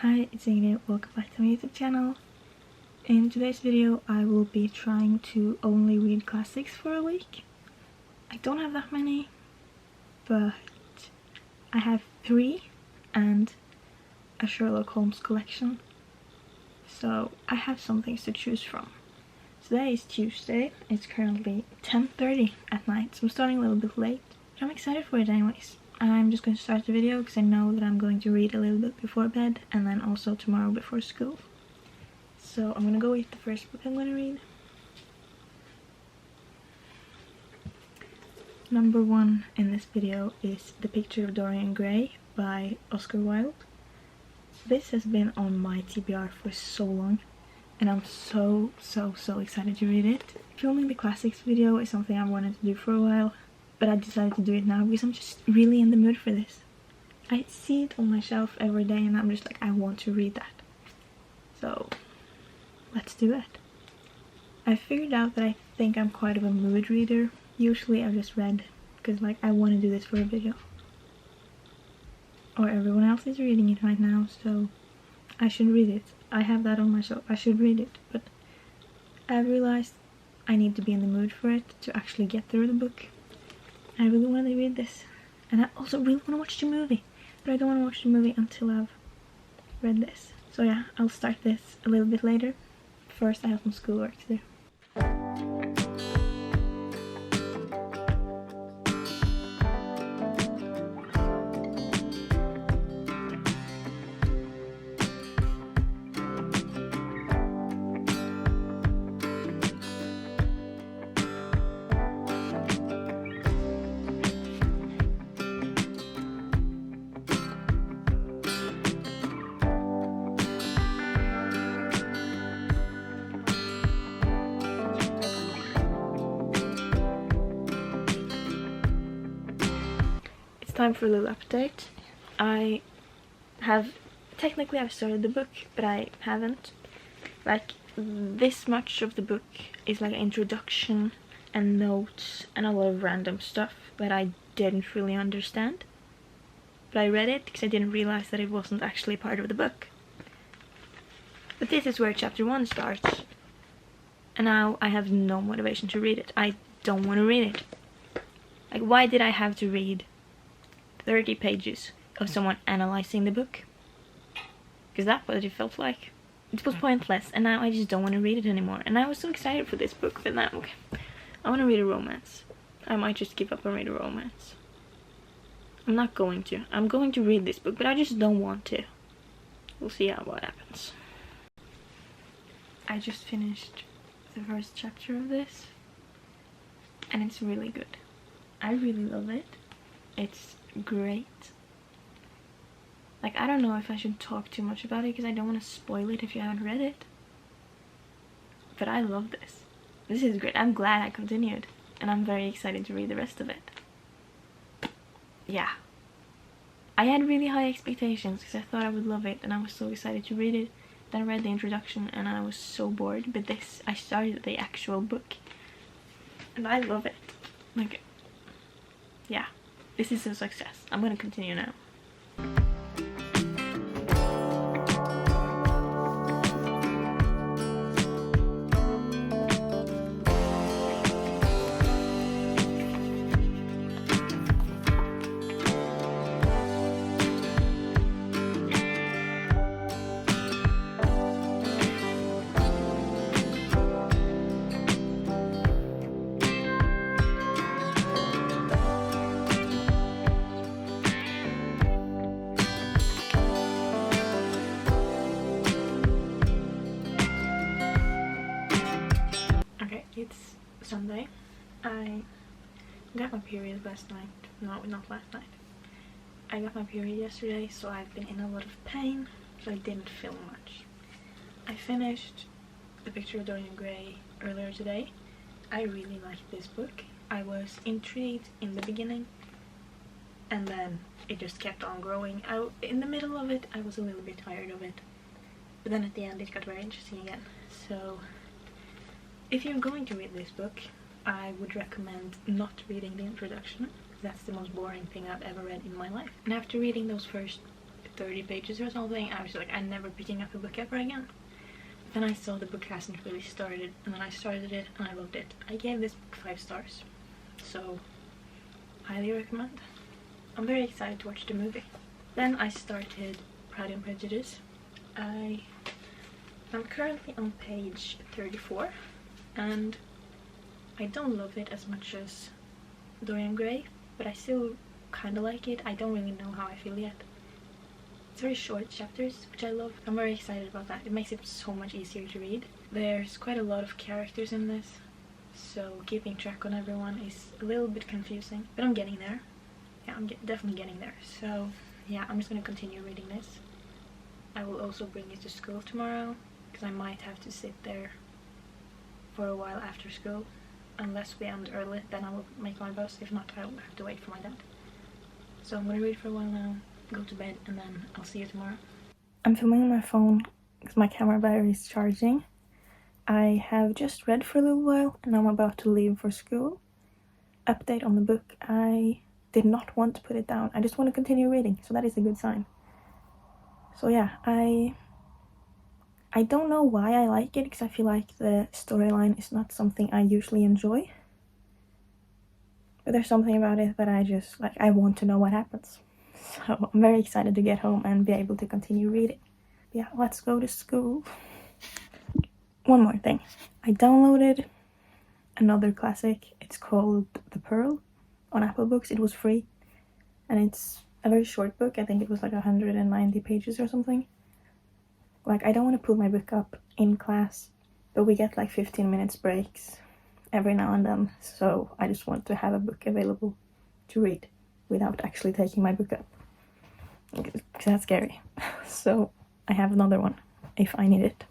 Hi, it's Ingrid. Welcome back to my YouTube channel. In today's video I will be trying to only read classics for a week. I don't have that many, but I have 3 and a Sherlock Holmes collection, so I have some things to choose from. Today is Tuesday, it's currently 10:30 at night, so I'm starting a little bit late, but I'm excited for it anyways. I'm just going to start the video because I know that I'm going to read a little bit before bed and then also tomorrow before school. So I'm going to go with the first book I'm going to read. Number 1 in this video is The Picture of Dorian Gray by Oscar Wilde. This has been on my TBR for so long and I'm so excited to read it. Filming the classics video is something I've wanted to do for a while, but I decided to do it now because I'm just really in the mood for this. I see it on my shelf every day and I'm just like, I want to read that. So let's do it. I figured out that I think I'm quite of a mood reader. Usually I've just read because like I want to do this for a video. Or everyone else is reading it right now, so I should read it. I have that on my shelf, I should read it, but I realized I need to be in the mood for it to actually get through the book. I really want to read this, and I also really want to watch the movie, but I don't want to watch the movie until I've read this. So yeah, I'll start this a little bit later. First I have some schoolwork to do. Time for a little update. I've started the book, but I haven't. Like, this much of the book is like an introduction and notes and a lot of random stuff that I didn't really understand. But I read it because I didn't realize that it wasn't actually part of the book. But this is where chapter 1 starts. And now I have no motivation to read it. I don't want to read it. Like, why did I have to read 30 pages of someone analyzing the book? Because that's what it felt like. It was pointless, and now I just don't want to read it anymore. And I was so excited for this book, but now I want to read a romance. I might just give up and read a romance. I'm not going to. I'm going to read this book, but I just don't want to. We'll see what happens. I just finished the first chapter of this, and it's really good. I really love it. It's great. Like, I don't know if I should talk too much about it because I don't want to spoil it if you haven't read it, but I love this. This is great. I'm glad I continued, and I'm very excited to read the rest of it. Yeah, I had really high expectations because I thought I would love it and I was so excited to read it. Then I read the introduction and I was so bored, but this, I started the actual book and I love it. Like, yeah, this is a success. I'm gonna continue now. It's Sunday. I got my period last night. No, not last night. I got my period yesterday, so I've been in a lot of pain, so I didn't feel much. I finished The Picture of Dorian Gray earlier today. I really liked this book. I was intrigued in the beginning, and then it just kept on growing. In the middle of it, I was a little bit tired of it, but then at the end it got very interesting again. So if you're going to read this book, I would recommend not reading the introduction. That's the most boring thing I've ever read in my life. And after reading those first 30 pages or something. I was like, I'm never picking up a book ever again. Then I saw the book hasn't really started, and then I started it and I loved it. I gave this book 5 stars, so highly recommend. I'm very excited to watch the movie. Then I started Pride and Prejudice. I'm currently on page 34, and I don't love it as much as Dorian Gray, but I still kind of like it. I don't really know how I feel yet. It's very short chapters, which I love. I'm very excited about that. It makes it so much easier to read. There's quite a lot of characters in this, so keeping track on everyone is a little bit confusing, but I'm getting there. Yeah, I'm definitely getting there. So yeah, I'm just gonna continue reading this. I will also bring it to school tomorrow, because I might have to sit there for a while after school. Unless we end early, then I will make my bus. If not, I will have to wait for my dad. So I'm gonna read for a while now, go to bed, and then I'll see you tomorrow. I'm filming on my phone because my camera battery is charging. I have just read for a little while and now I'm about to leave for school. Update on the book. I did not want to put it down. I just want to continue reading, so that is a good sign. So yeah, I don't know why I like it, because I feel like the storyline is not something I usually enjoy. But there's something about it that I just, like, I want to know what happens. So I'm very excited to get home and be able to continue reading. But yeah, let's go to school. One more thing. I downloaded another classic. It's called The Pearl on Apple Books. It was free. And it's a very short book. I think it was like 190 pages or something. Like, I don't want to pull my book up in class, but we get like 15 minutes breaks every now and then. So I just want to have a book available to read without actually taking my book up, because that's scary. So I have another one if I need it.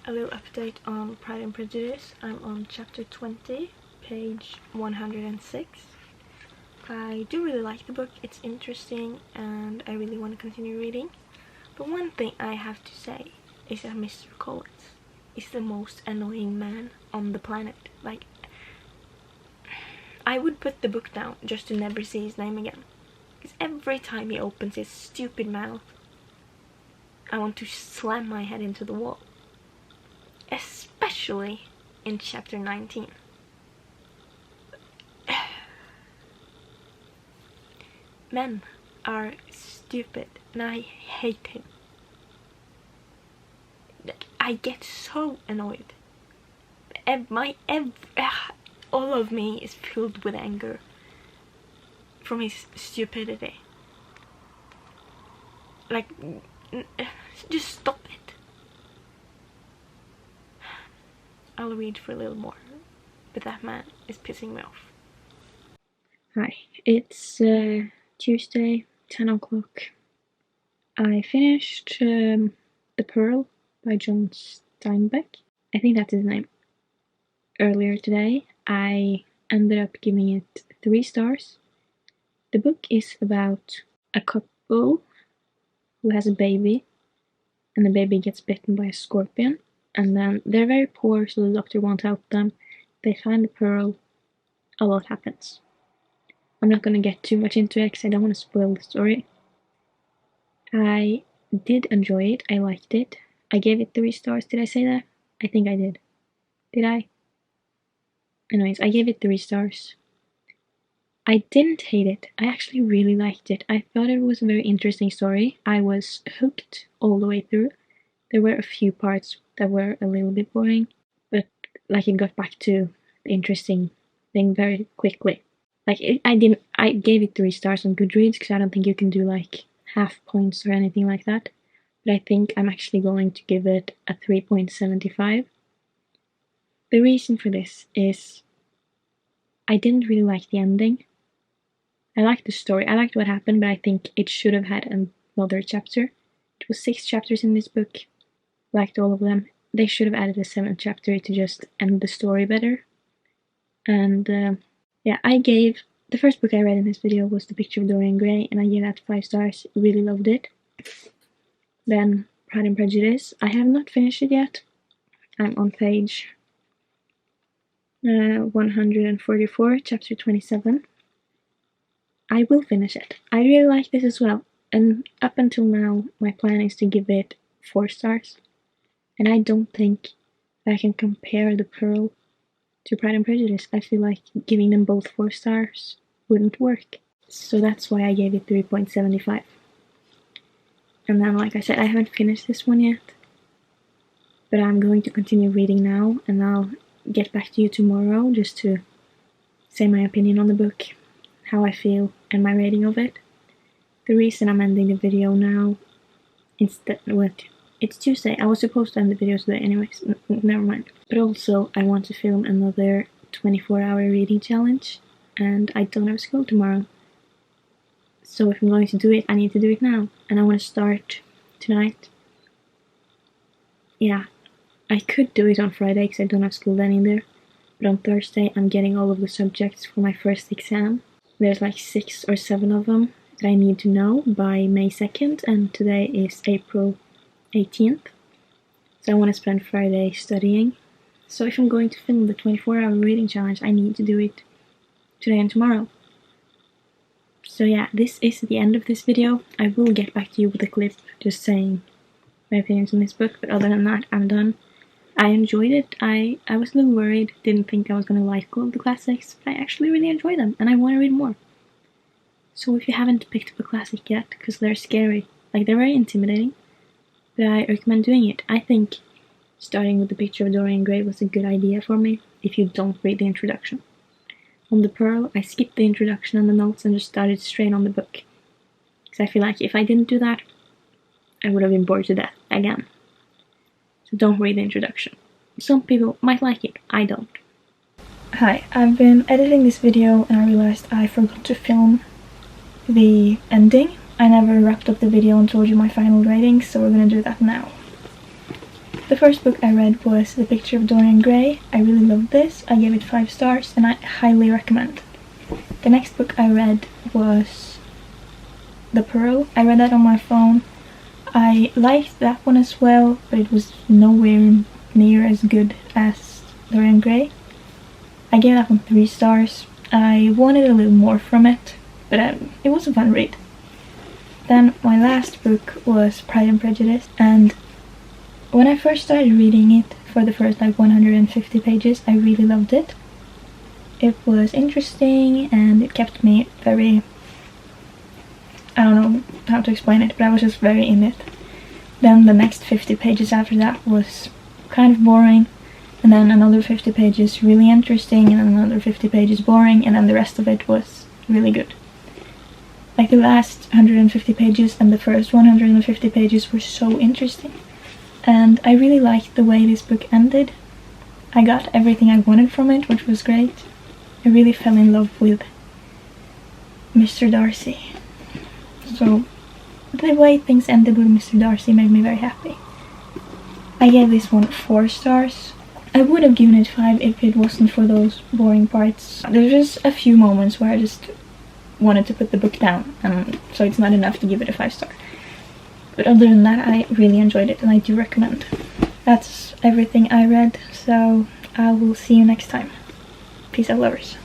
A little update on Pride and Prejudice. I'm on chapter 20, page 106. I do really like the book, it's interesting and I really want to continue reading. But one thing I have to say is that Mr. Collins is the most annoying man on the planet. Like, I would put the book down just to never see his name again. Because every time he opens his stupid mouth, I want to slam my head into the wall. Especially in chapter 19. Men are stupid and I hate him. I get so annoyed. All of me is filled with anger from his stupidity. Like, just stop it. I'll read for a little more, but that man is pissing me off. Hi, it's Tuesday, 10 o'clock. I finished The Pearl by John Steinbeck. I think that's his name. Earlier today, I ended up giving it 3 stars. The book is about a couple who has a baby, and the baby gets bitten by a scorpion. And then they're very poor, so the doctor won't help them. They find the pearl. A lot happens. I'm not gonna get too much into it because I don't want to spoil the story. I did enjoy it. I liked it. I gave it 3 stars. Did I say that? I think I did. Did I? Anyways, I gave it 3 stars. I didn't hate it. I actually really liked it. I thought it was a very interesting story. I was hooked all the way through. There were a few parts that were a little bit boring, but like it got back to the interesting thing very quickly. Like I gave it 3 stars on Goodreads because I don't think you can do like half points or anything like that. But I think I'm actually going to give it a 3.75. The reason for this is I didn't really like the ending. I liked the story, I liked what happened, but I think it should have had another chapter. It was 6 chapters in this book, liked all of them. They should have added a 7th chapter to just end the story better. And yeah, the first book I read in this video was The Picture of Dorian Gray, and I gave that 5 stars, really loved it. Then Pride and Prejudice, I have not finished it yet. I'm on page 144, chapter 27. I will finish it. I really like this as well, and up until now my plan is to give it 4 stars, and I don't think I can compare The Pearl to Pride and Prejudice. I feel like giving them both 4 stars wouldn't work, so that's why I gave it 3.75. And then, like I said, I haven't finished this one yet, but I'm going to continue reading now, and I'll get back to you tomorrow just to say my opinion on the book, how I feel, and my rating of it. The reason I'm ending the video now instead, it's Tuesday. I was supposed to end the video today anyways, never mind. But also, I want to film another 24-hour reading challenge, and I don't have school tomorrow. So if I'm going to do it, I need to do it now, and I want to start tonight. Yeah, I could do it on Friday because I don't have school then either, but on Thursday I'm getting all of the subjects for my first exam. There's like 6 or 7 of them that I need to know by May 2nd, and today is April 18th. So I want to spend Friday studying. So if I'm going to film the 24-hour reading challenge, I need to do it today and tomorrow. So yeah, this is the end of this video. I will get back to you with a clip just saying my opinions on this book, but other than that, I'm done. I enjoyed it. I was a little worried, didn't think I was going to like all of the classics, but I actually really enjoy them, and I want to read more. So if you haven't picked up a classic yet, because they're scary, like they're very intimidating, but I recommend doing it. I think starting with The Picture of Dorian Gray was a good idea for me, if you don't read the introduction. On The Pearl, I skipped the introduction and the notes and just started straight on the book. Because I feel like if I didn't do that, I would have been bored to death again. So don't read the introduction. Some people might like it, I don't. Hi, I've been editing this video and I realized I forgot to film the ending. I never wrapped up the video and told you my final rating, so we're gonna do that now. The first book I read was The Picture of Dorian Gray. I really loved this. I gave it 5 stars and I highly recommend. The next book I read was The Pearl. I read that on my phone. I liked that one as well, but it was nowhere near as good as Dorian Gray. I gave that one 3 stars. I wanted a little more from it, but it was a fun read. Then my last book was Pride and Prejudice, and when I first started reading it for the first like 150 pages, I really loved it. It was interesting and it kept me very... I don't know how to explain it, but I was just very in it. Then the next 50 pages after that was kind of boring, and then another 50 pages really interesting, and another 50 pages boring, and then the rest of it was really good. Like the last 150 pages and the first 150 pages were so interesting, and I really liked the way this book ended. I got everything I wanted from it, which was great. I really fell in love with Mr. Darcy. So the way things ended with Mr. Darcy made me very happy. I gave this one 4 stars. I would have given it 5 if it wasn't for those boring parts. There's just a few moments where I just wanted to put the book down, and so it's not enough to give it a 5 star. But other than that, I really enjoyed it and I do recommend. That's everything I read, so I will see you next time. Peace out, lovers.